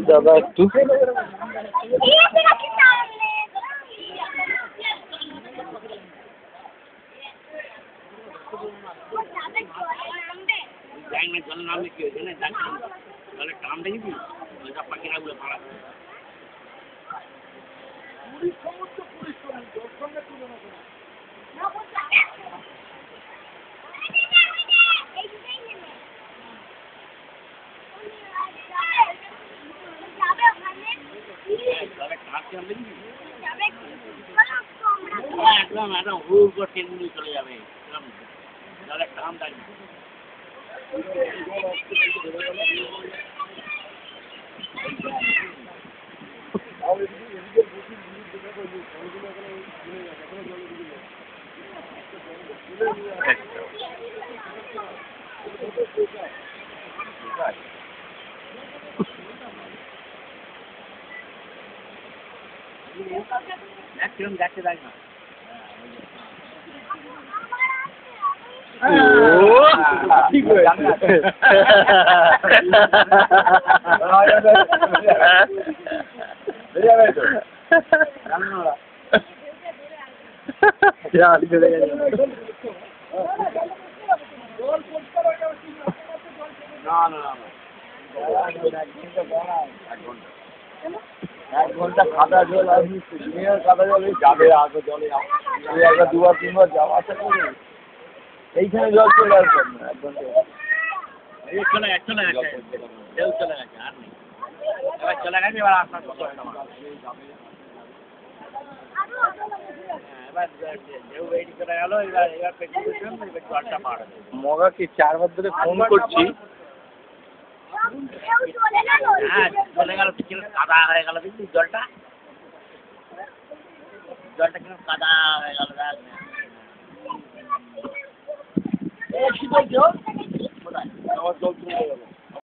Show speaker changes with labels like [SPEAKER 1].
[SPEAKER 1] দাদা একটু
[SPEAKER 2] জল নামলে কি হয়েছে না জলের টান দেখবি পাখিরা গুলো পাড়া একদম একদম হুড় করে টেনে নিয়ে চলে যাবে জলের টান দেখবি কিরম যাচ্ছে দেখ না
[SPEAKER 1] ঠিক হয়েছে এক ঘন্টা কাদা জল আসবি কাদা জল যাবে আগে জলে একবার দুবার তিনবার যাওয়া আসা করবে এইখানে জল চলে আসবে না এক ঘন্টা
[SPEAKER 2] চলে গেছে ঢেউ চলে গেছে আর নেই এবার চলে গেছে এবার আপনার এবার ঢেউ বেরিয়ে চলে গেল এবার পেটে জলটা পাড়ে
[SPEAKER 1] মগাকে 4 বার ধরে ফোন করছি
[SPEAKER 2] হ্যাঁ চলে গেল পিছনে কাদা হয়ে গেল দেখবি জলটা কিরকম কাদা হয়ে গেল
[SPEAKER 1] কোথায় আমার জল চলে গেল